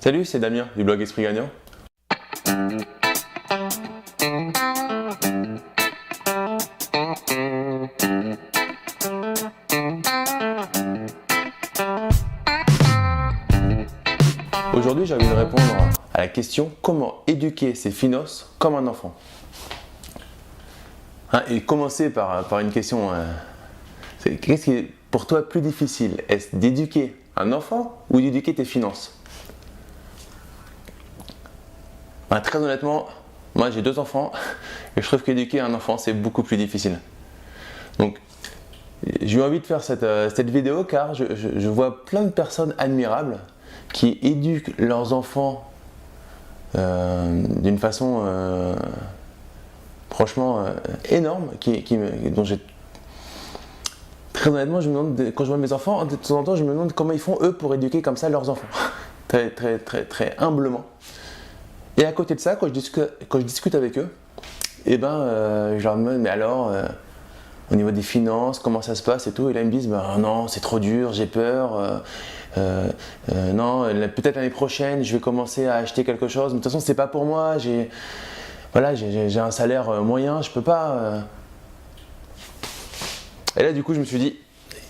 Salut, c'est Damien du blog Esprit Gagnant. Aujourd'hui, j'ai envie de répondre à la question comment éduquer ses finances comme un enfant. Et commencer par une question, qu'est-ce qui est pour toi plus difficile? Est-ce d'éduquer un enfant ou d'éduquer tes finances? Très honnêtement, moi j'ai 2 enfants et je trouve qu'éduquer un enfant c'est beaucoup plus difficile. Donc j'ai eu envie de faire cette vidéo car je vois plein de personnes admirables qui éduquent leurs enfants d'une façon franchement énorme, dont j'ai très honnêtement, je me demande, quand je vois mes enfants, de temps en temps, je me demande comment ils font eux pour éduquer comme ça leurs enfants, très humblement. Et à côté de ça, quand je discute avec eux, je leur demande, mais alors, au niveau des finances, comment ça se passe et tout, et là ils me disent, non, c'est trop dur, j'ai peur, non, peut-être l'année prochaine, je vais commencer à acheter quelque chose, mais de toute façon, c'est pas pour moi, j'ai un salaire moyen, je peux pas. Et là, du coup, je me suis dit,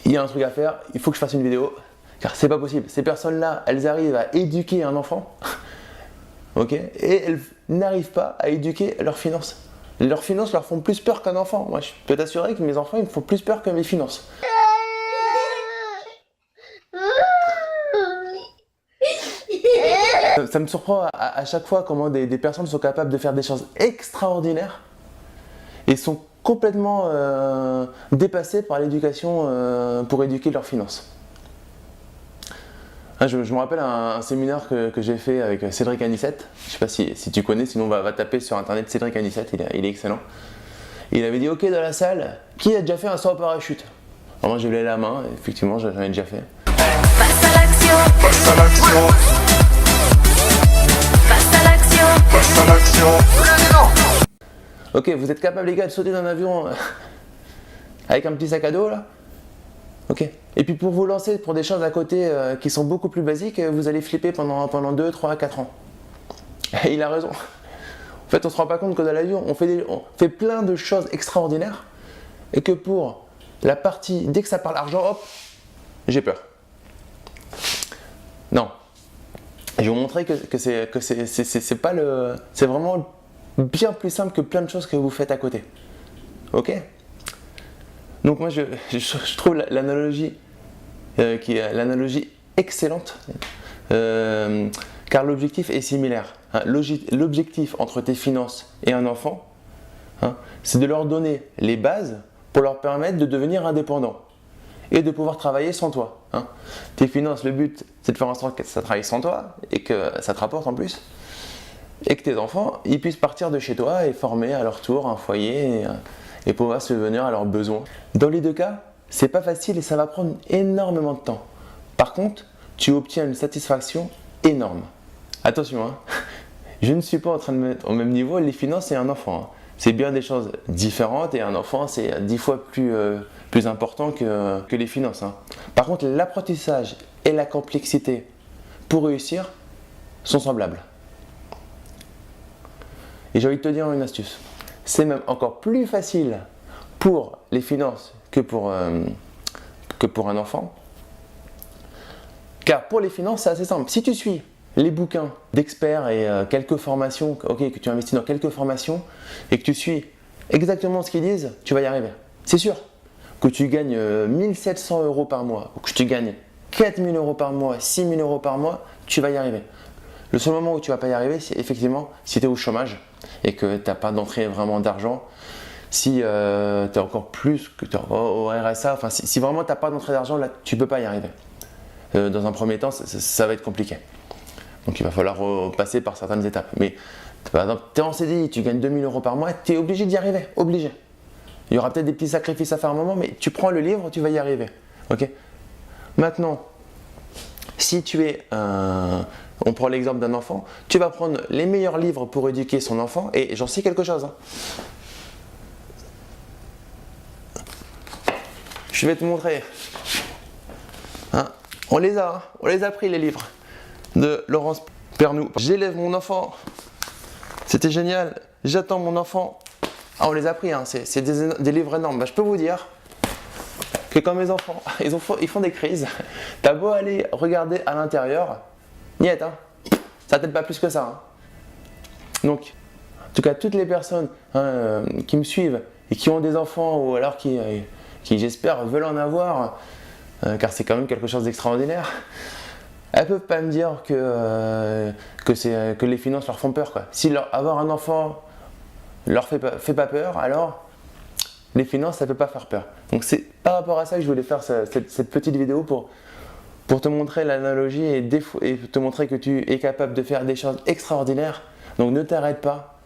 il y a un truc à faire, il faut que je fasse une vidéo, car c'est pas possible. Ces personnes-là, elles arrivent à éduquer un enfant, ok, et elles n'arrivent pas à éduquer leurs finances. Leurs finances leur font plus peur qu'un enfant. Moi, je peux t'assurer que mes enfants, ils me font plus peur que mes finances. Ça me surprend à chaque fois comment des personnes sont capables de faire des choses extraordinaires et sont complètement dépassées par l'éducation pour éduquer leurs finances. Je me rappelle un séminaire que j'ai fait avec Cédric Anissette. Je ne sais pas si tu connais, sinon va taper sur internet Cédric Anissette, il est excellent. Il avait dit, ok, dans la salle, qui a déjà fait un saut en parachute? Alors moi j'ai levé la main, effectivement j'en ai déjà fait. Passe à l'action. Passe à l'action. Passe à l'action. Passe à l'action. Ok, vous êtes capable les gars de sauter dans un avion avec un petit sac à dos là? Ok. Et puis pour vous lancer pour des choses à côté qui sont beaucoup plus basiques, vous allez flipper pendant 2, 3, 4 ans. Et il a raison. En fait, on se rend pas compte que dans l'avion, on fait plein de choses extraordinaires et que pour la partie, dès que ça parle argent, hop, j'ai peur. Non. Je vais vous montrer que c'est pas le, c'est vraiment bien plus simple que plein de choses que vous faites à côté. Ok? Donc moi je trouve l'analogie qui est l'analogie excellente car l'objectif est similaire. L'objectif entre tes finances et un enfant, c'est de leur donner les bases pour leur permettre de devenir indépendants et de pouvoir travailler sans toi. Tes finances, le but c'est de faire en sorte que ça travaille sans toi et que ça te rapporte en plus et que tes enfants ils puissent partir de chez toi et former à leur tour un foyer et pouvoir subvenir à leurs besoins. Dans les 2 cas, c'est pas facile et ça va prendre énormément de temps. Par contre, tu obtiens une satisfaction énorme. Attention, je ne suis pas en train de mettre au même niveau les finances et un enfant. C'est bien des choses différentes et un enfant c'est 10 fois plus important que les finances. Par contre, l'apprentissage et la complexité pour réussir sont semblables. Et j'ai envie de te dire une astuce. C'est même encore plus facile pour les finances que pour un enfant. Car pour les finances, c'est assez simple. Si tu suis les bouquins d'experts et quelques formations, que tu investis dans quelques formations et que tu suis exactement ce qu'ils disent, tu vas y arriver. C'est sûr. Que tu gagnes 1700 € par mois ou que tu gagnes 4000 € par mois, 6000 € par mois, tu vas y arriver. Le seul moment où tu ne vas pas y arriver, c'est effectivement si tu es au chômage et que tu n'as pas d'entrée vraiment d'argent, si tu es encore plus que au RSA, enfin si vraiment tu n'as pas d'entrée d'argent, là tu ne peux pas y arriver. Dans un premier temps, ça va être compliqué. Donc il va falloir passer par certaines étapes. Mais par exemple, tu es en CDI, tu gagnes 2000 € par mois, tu es obligé d'y arriver, obligé. Il y aura peut-être des petits sacrifices à faire un moment, mais tu prends le livre, tu vas y arriver. Ok. Maintenant, si tu es on prend l'exemple d'un enfant, tu vas prendre les meilleurs livres pour éduquer son enfant, et j'en sais quelque chose. Je vais te montrer. On les a pris les livres de Laurence Père nous, j'élève mon enfant. C'était génial. J'attends mon enfant. Ah, on les a pris, hein. C'est des livres énormes. Bah, je peux vous dire que quand mes enfants, ils font des crises, t'as beau aller regarder à l'intérieur, niet, hein. Ça t'aide pas plus que ça. Hein. Donc, en tout cas, toutes les personnes qui me suivent et qui ont des enfants ou alors qui j'espère, veulent en avoir, car c'est quand même quelque chose d'extraordinaire, elles ne peuvent pas me dire que les finances leur font peur, quoi. Si avoir un enfant leur fait pas peur, alors les finances, ça ne peut pas faire peur. Donc c'est par rapport à ça que je voulais faire cette petite vidéo pour te montrer l'analogie et te montrer que tu es capable de faire des choses extraordinaires. Donc ne t'arrête pas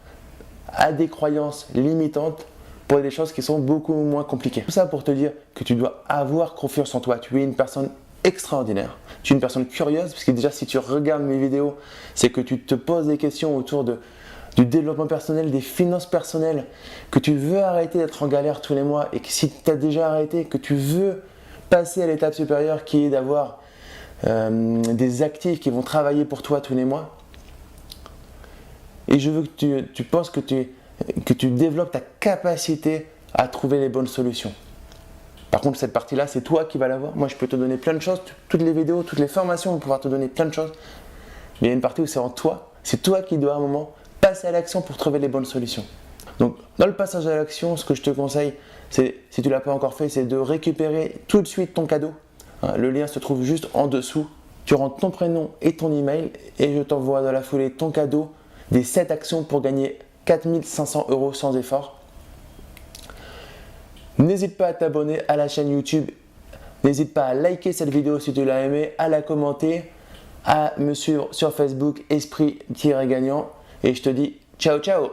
à des croyances limitantes pour des choses qui sont beaucoup moins compliquées. Tout ça pour te dire que tu dois avoir confiance en toi. Tu es une personne extraordinaire. Tu es une personne curieuse, parce que déjà si tu regardes mes vidéos, c'est que tu te poses des questions autour du développement personnel, des finances personnelles, que tu veux arrêter d'être en galère tous les mois et que si tu as déjà arrêté, que tu veux passer à l'étape supérieure qui est d'avoir des actifs qui vont travailler pour toi tous les mois. Et je veux que tu penses que tu développes ta capacité à trouver les bonnes solutions. Par contre, cette partie-là, c'est toi qui vas l'avoir. Moi, je peux te donner plein de choses. Toutes les vidéos, toutes les formations vont pouvoir te donner plein de choses. Mais il y a une partie où c'est en toi. C'est toi qui dois à un moment passer à l'action pour trouver les bonnes solutions. Donc, dans le passage à l'action, ce que je te conseille, c'est, si tu ne l'as pas encore fait, c'est de récupérer tout de suite ton cadeau. Le lien se trouve juste en dessous. Tu rentres ton prénom et ton email et je t'envoie dans la foulée ton cadeau des 7 actions pour gagner 4 500 € sans effort. N'hésite pas à t'abonner à la chaîne YouTube. N'hésite pas à liker cette vidéo si tu l'as aimée, à la commenter, à me suivre sur Facebook Esprit-Gagnant. Et je te dis ciao ciao.